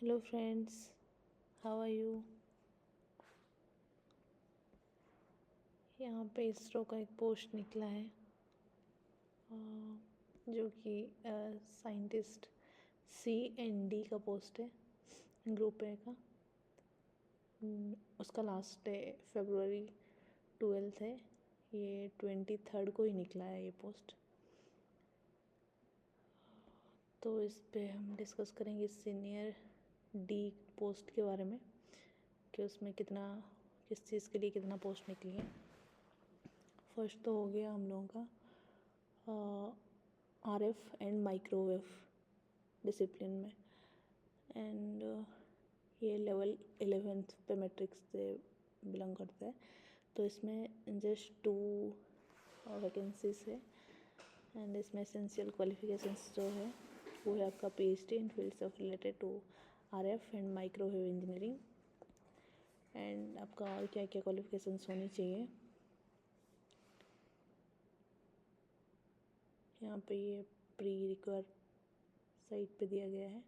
Hello friends, how are you. यहाँ पे इसरो का एक पोस्ट निकला है जो कि साइंटिस्ट CND का पोस्ट है, ग्रुप ए का। उसका लास्ट डे February 12 है। ये 23 को ही निकला है ये पोस्ट। तो इस पे हम डिस्कस करेंगे सीनियर D पोस्ट के बारे में कि उसमें किस चीज़ के लिए कितना पोस्ट निकली है। फर्स्ट तो हो गया हम लोगों का RF एंड माइक्रोवेव डिसिप्लिन में, एंड ये लेवल 11th पे मैट्रिक्स से बिलोंग करता है। तो इसमें जस्ट 2 वैकेंसीज है, एंड इसमें एसेंशियल क्वालिफिकेशंस जो है वो है आपका PhD in fields of related to RF and microwave engineering. And आपका और क्या क्या क्वालिफिकेशंस होनी चाहिए, यहाँ पे ये प्री रिक्वायर साइट पे दिया गया है,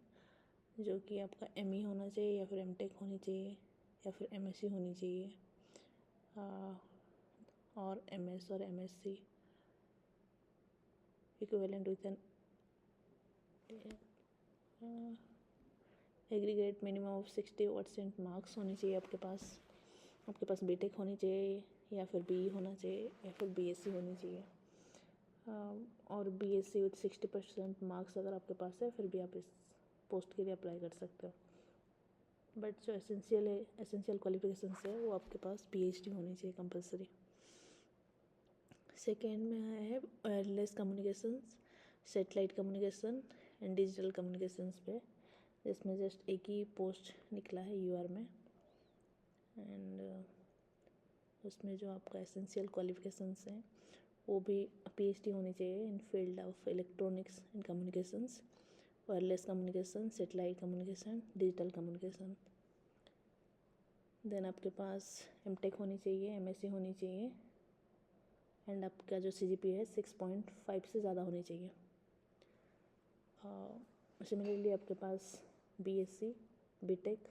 जो कि आपका ME होना चाहिए या फिर MTech होनी चाहिए या फिर MSc होनी चाहिए, और MS और MSc equivalent with an aggregate minimum of 60% marks होनी चाहिए आपके पास BTech होनी चाहिए या फिर BE होना चाहिए या फिर BSc होनी चाहिए। और BSc विथ 60% मार्क्स अगर आपके पास है फिर भी आप इस पोस्ट के लिए अप्लाई कर सकते हो। बट जो एसेंशियल क्वालिफिकेशंस है वो आपके पास PhD होनी चाहिए कंपलसरी। सेकेंड में आया है wireless communications, satellite communication and digital communications पे, जिसमें जस्ट एक ही पोस्ट निकला है UR में। एंड उसमें जो आपका एसेंशियल क्वालिफिकेशंस हैं वो भी PhD होनी चाहिए in field of electronics and communications, wireless communication, satellite communication, digital communication. Then आपके पास MTech होनी चाहिए, MSc होनी चाहिए, एंड आपका जो CGPA है 6.5 से ज़्यादा होनी चाहिए। सिमिलरली आपके पास BSc BTech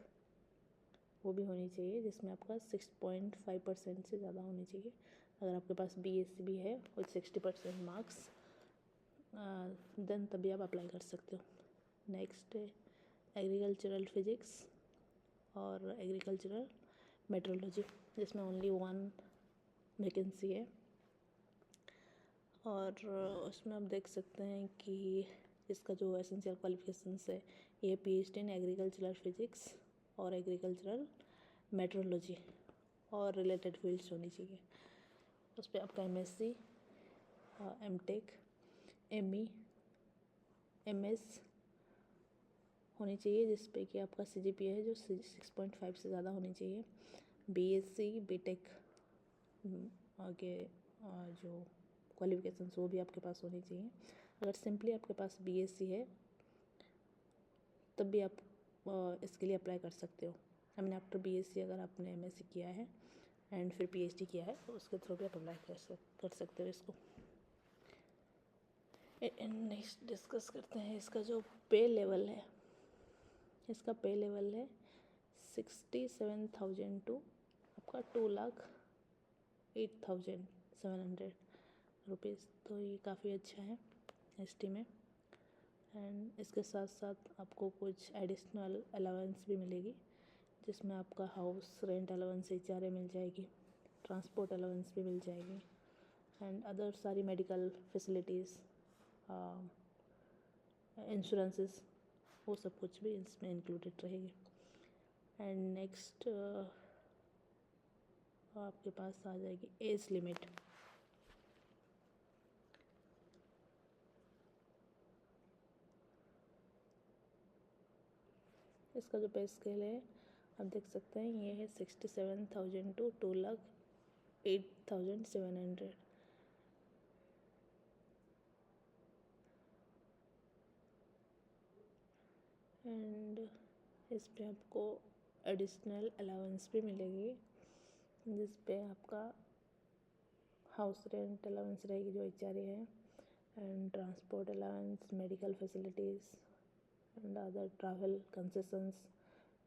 वो भी होनी चाहिए, जिसमें आपका 6.5% से ज़्यादा होनी चाहिए। अगर आपके पास BSc भी है विथ 60% मार्क्स, देन तभी आप अप्लाई कर सकते हो। नेक्स्ट है एग्रीकल्चरल फिजिक्स और एग्रीकल्चरल मेट्रोलॉजी, जिसमें ओनली 1 वैकेंसी है। और उसमें आप देख सकते हैं कि इसका जो एसेंशियल क्वालिफिकेशंस है ये PhD इन एग्रीकल्चरल फिजिक्स और एग्रीकल्चरल मेट्रोलॉजी और रिलेटेड फील्ड्स होनी चाहिए। उस पर आपका MSc, MTech, ME, MS होनी चाहिए, जिस पे कि आपका CGPA है जो 6.5 से ज़्यादा होनी चाहिए। BSc BTech आगे जो क्वालिफिकेशंस वो भी आपके पास होनी चाहिए। अगर सिंपली आपके पास BSc है तब भी आप इसके लिए अप्लाई कर सकते हो। आई मीन आफ्टर BSc अगर आपने MSc किया है एंड फिर PhD किया है तो उसके थ्रू भी आप अप्लाई कर सकते हो इसको। नेक्स्ट डिस्कस करते हैं इसका जो पे लेवल है। इसका पे लेवल है 67,000 टू आपका 2,08,700 रुपीज़। तो ये काफ़ी अच्छा है ST में। एंड इसके साथ साथ आपको कुछ एडिशनल अलाउंस भी मिलेगी, जिसमें आपका हाउस रेंट अलाउंस HRA मिल जाएगी, ट्रांसपोर्ट अलाउंस भी मिल जाएगी, एंड अदर सारी मेडिकल फैसिलिटीज़, इंश्योरेंसेस, वो सब कुछ भी इसमें इंक्लूडेड रहेगी। एंड नेक्स्ट आपके पास आ जाएगी एज लिमिट। इसका जो पे स्केल है आप देख सकते हैं, ये है 67,000 टू 2,08,700। एंड इस पे आपको एडिशनल अलाउंस भी मिलेगी, जिस पे आपका हाउस रेंट अलाउंस रहेगी जो HRA है, and transport allowance, medical facilities, and other travel concessions,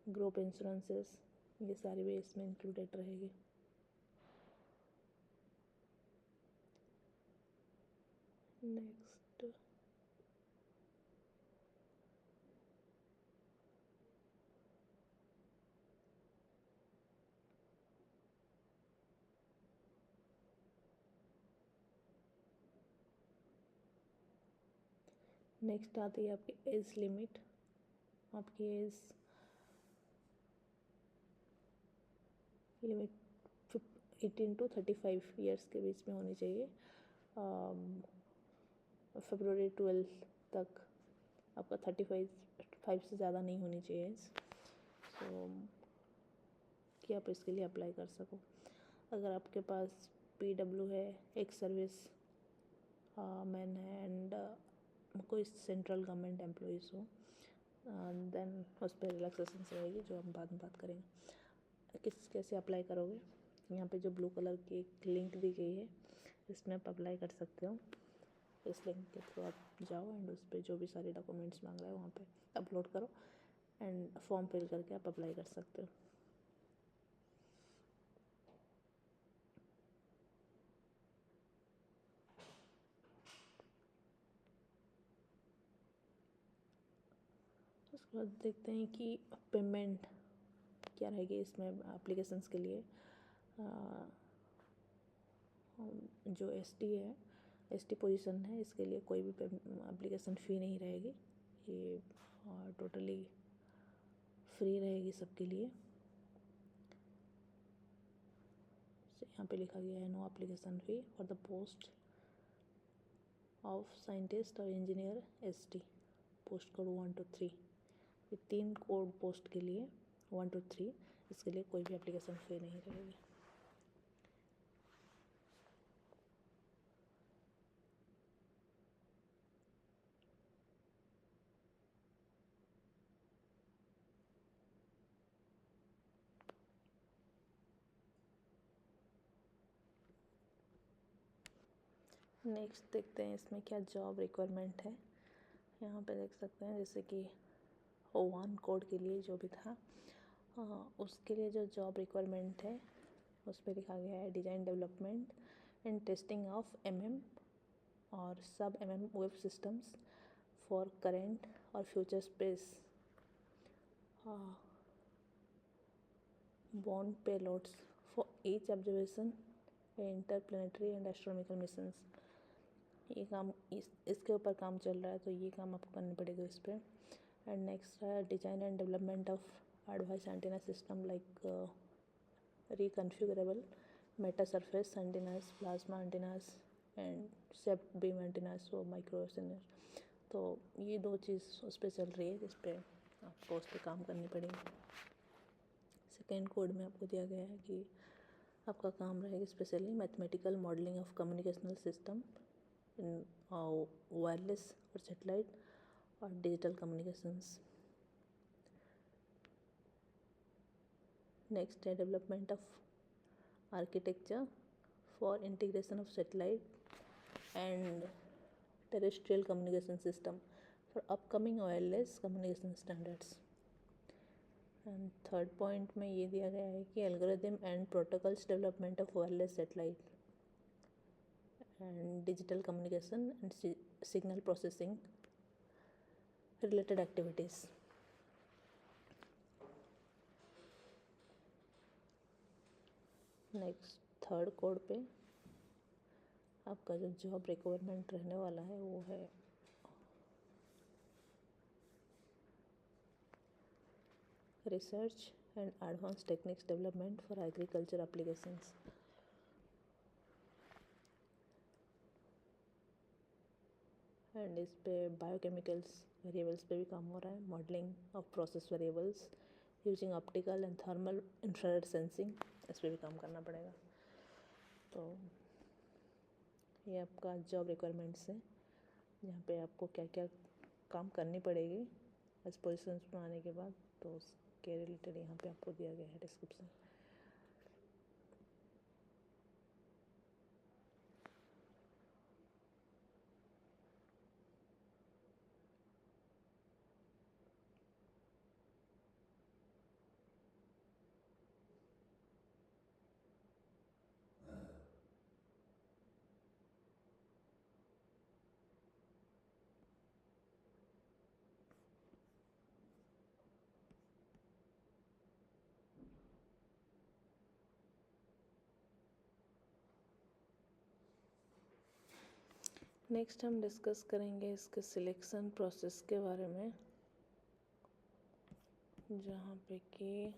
group insurances, ये सारी भी इसमें इंक्लूडेड रहेगी। नेक्स्ट नेक्स्ट आती है आपकी एज लिमिट। आपकी एज लिमिट 18 to 35 ईयर्स के बीच में होनी चाहिए। फरवरी 12 तक आपका 35 से ज़्यादा नहीं होनी चाहिए एज, सो कि आप इसके लिए अप्लाई कर सको। अगर आपके पास PW है, एक सर्विस मैन है एंड कोई सेंट्रल गवर्नमेंट एम्प्लॉइज़ हो, देन उस पर रिलैक्सेशन रहेगी, जो हम बाद में बात करेंगे। कैसे अप्लाई करोगे, यहाँ पे जो ब्लू कलर की एक लिंक दी गई है, इसमें आप अप्लाई कर सकते हो। इस लिंक के थ्रू आप जाओ एंड उस पर जो भी सारे डॉक्यूमेंट्स मांग रहा है वहाँ पे अपलोड करो एंड फॉर्म फिल करके आप अप्लाई कर सकते हो। उसके बाद देखते हैं कि पेमेंट क्या रहेगी इसमें एप्लीकेशंस के लिए। जो ST है, ST पोजीशन है, इसके लिए कोई भी एप्लीकेशन फ़ी नहीं रहेगी, ये टोटली फ्री रहेगी सबके लिए। यहाँ पे लिखा गया है no application fee for the post of scientist और engineer ST, post code 1 to 3। ये 3 कोड पोस्ट के लिए 1 to 3, इसके लिए कोई भी एप्लीकेशन फ़ी नहीं रहेगी। नेक्स्ट देखते हैं इसमें क्या जॉब रिक्वायरमेंट है। यहाँ पे देख सकते हैं जैसे कि O1 कोड के लिए जो भी था, उसके लिए जो जॉब रिक्वायरमेंट है उस पर लिखा गया है design development and testing of MM और sub MM wave systems for current और future space borne payloads for ईच observation interplanetary and astronomical missions. ये काम इसके ऊपर काम चल रहा है, तो ये काम आपको करनी पड़ेगा इस पर। एंड नेक्स्ट है design and development of advanced antenna system like reconfigurable meta surface antennas, plasma antennas and swept beam antennas, वो माइक्रो सिग्नल। तो ये 2 चीज़ उस पर चल रही है जिस पे आपको उस पर काम करनी पड़ेगी। सेकेंड कोड में आपको दिया गया है कि आपका काम रहेगा specially mathematical modelling of communicational system in wireless और सेटेलाइट और डिजिटल कम्युनिकेशंस। नेक्स्ट है development of architecture for integration of satellite and terrestrial communication system for upcoming wireless communication standards. And third point में ये दिया गया है कि algorithm and protocols development of wireless satellite and digital communication and signal processing related activities. Next third code पे आपका जो job requirement रहने वाला है वो है research and advance techniques development for agriculture applications. And इस पे बायोकेमिकल्स वेरिएबल्स पे भी काम हो रहा है, modelling of process variables using optical and thermal infrared sensing, इस पर भी काम करना पड़ेगा। तो ये आपका जॉब रिक्वायरमेंट्स है, जहाँ पे आपको क्या क्या काम करनी पड़ेगी इस पोजीशन में आने के बाद, तो उसके रिलेटेड यहाँ पे आपको दिया गया है डिस्क्रिप्शन। नेक्स्ट हम डिस्कस करेंगे इसके सिलेक्शन प्रोसेस के बारे में, जहाँ पे कि